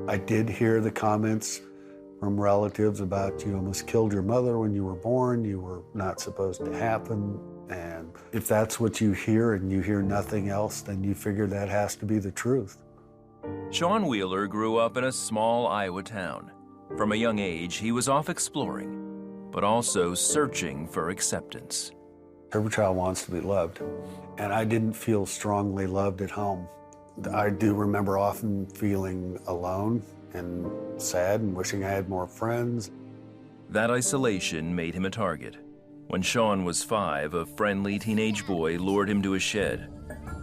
I did hear the comments from relatives about you almost killed your mother when you were born, you were not supposed to happen. And if that's what you hear and you hear nothing else, then you figure that has to be the truth. Sean Wheeler grew up in a small Iowa town. From a young age, he was off exploring, but also searching for acceptance. Every child wants to be loved, and I didn't feel strongly loved at home. I do remember often feeling alone and sad and wishing I had more friends. That isolation made him a target. When Sean was 5, a friendly teenage boy lured him to a shed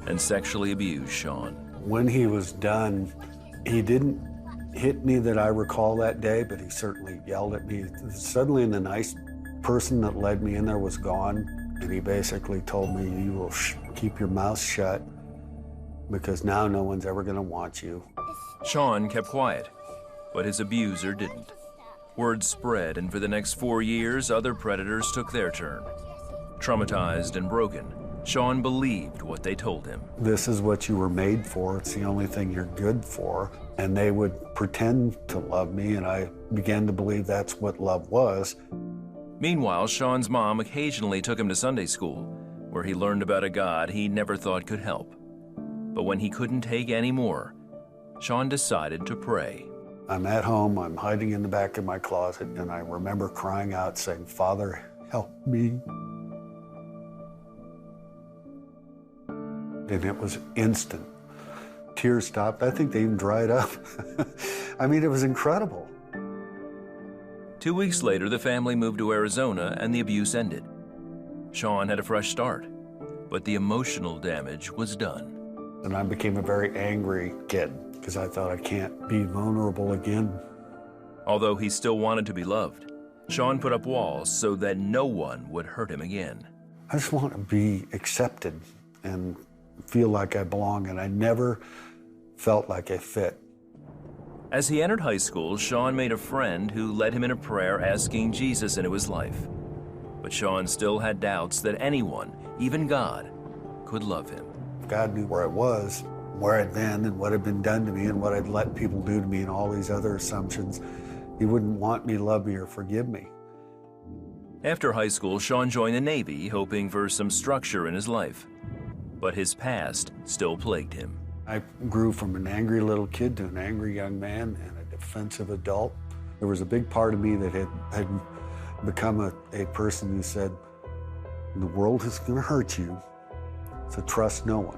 and sexually abused Sean. When he was done, he didn't hit me that I recall that day, but he certainly yelled at me. Suddenly the nice person that led me in there was gone, and he basically told me, you will keep your mouth shut because now no one's ever gonna want you. Sean kept quiet, but his abuser didn't. Word spread, and for the next 4 years, other predators took their turn. Traumatized and broken, Sean believed what they told him. This is what you were made for. It's the only thing you're good for. And they would pretend to love me, and I began to believe that's what love was. Meanwhile, Sean's mom occasionally took him to Sunday school, where he learned about a God he never thought could help. But when he couldn't take any more, Sean decided to pray. I'm at home, I'm hiding in the back of my closet, and I remember crying out saying, Father, help me. And it was instant. Tears stopped. I think they even dried up. I mean, it was incredible. 2 weeks later, the family moved to Arizona and the abuse ended. Sean had a fresh start, but the emotional damage was done. And I became a very angry kid because I thought I can't be vulnerable again. Although he still wanted to be loved, Sean put up walls so that no one would hurt him again. I just want to be accepted and feel like I belong, and I never felt like I fit. As he entered high school, Sean made a friend who led him in a prayer asking Jesus into his life. But Sean still had doubts that anyone, even God, could love him. If God knew where I was, where I'd been, and what had been done to me, and what I'd let people do to me, and all these other assumptions, He wouldn't want me to love me or forgive me. After high school, Sean joined the Navy, hoping for some structure in his life. But his past still plagued him. I grew from an angry little kid to an angry young man and a defensive adult. There was a big part of me that had become a person who said, the world is going to hurt you, so trust no one.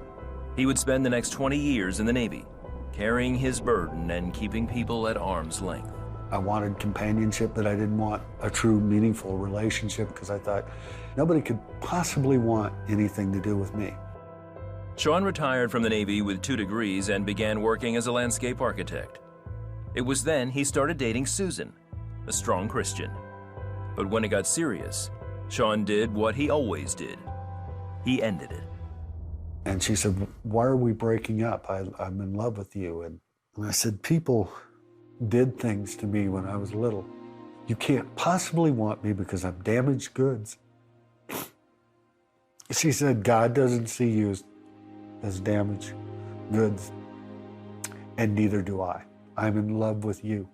He would spend the next 20 years in the Navy, carrying his burden and keeping people at arm's length. I wanted companionship, but I didn't want a true, meaningful relationship because I thought nobody could possibly want anything to do with me. Sean retired from the Navy with 2 degrees and began working as a landscape architect. It was then he started dating Susan, a strong Christian. But when it got serious, Sean did what he always did. He ended it. And she said, why are we breaking up? I'm in love with you. And I said, people did things to me when I was little. You can't possibly want me because I'm damaged goods. She said, God doesn't see you as damaged goods, and neither do I. I'm in love with you.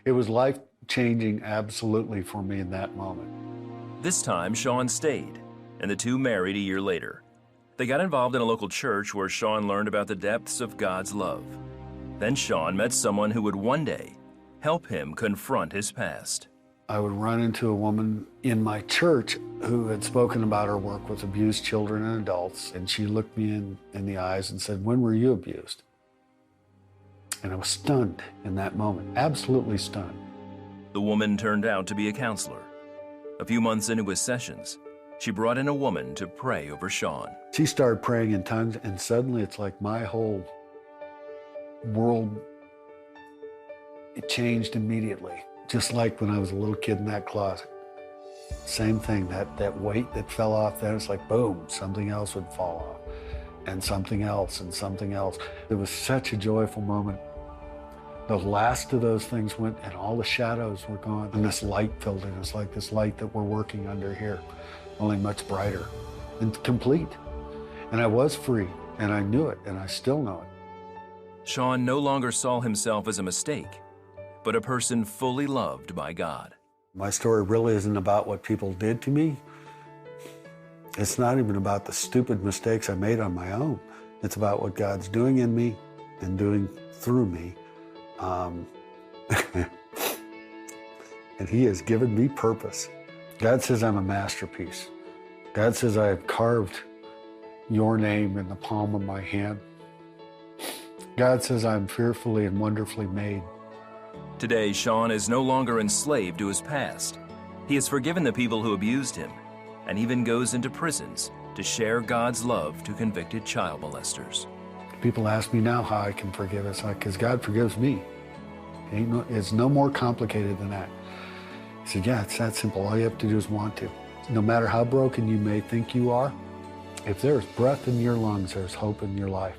It was life-changing absolutely for me in that moment. This time, Sean stayed, and the two married a year later. They got involved in a local church where Sean learned about the depths of God's love. Then Sean met someone who would one day help him confront his past. I would run into a woman in my church who had spoken about her work with abused children and adults, and she looked me in the eyes and said, when were you abused? And I was stunned in that moment, absolutely stunned. The woman turned out to be a counselor. A few months into his sessions, she brought in a woman to pray over Sean. She started praying in tongues, and suddenly it's like my whole world, it changed immediately. Just like when I was a little kid in that closet. Same thing, that weight that fell off there, it's like boom, something else would fall off. And something else, and something else. It was such a joyful moment. The last of those things went, and all the shadows were gone, and this light filled in. It's like this light that we're working under here, only much brighter and complete. And I was free, and I knew it, and I still know it. Sean no longer saw himself as a mistake, but a person fully loved by God. My story really isn't about what people did to me. It's not even about the stupid mistakes I made on my own. It's about what God's doing in me and doing through me. And He has given me purpose. God says I'm a masterpiece. God says I have carved your name in the palm of my hand. God says I'm fearfully and wonderfully made. Today, Sean is no longer enslaved to his past. He has forgiven the people who abused him and even goes into prisons to share God's love to convicted child molesters. People ask me now how I can forgive. It's like, because God forgives me. It's no more complicated than that. He said, yeah, it's that simple. All you have to do is want to. No matter how broken you may think you are, if there's breath in your lungs, there's hope in your life.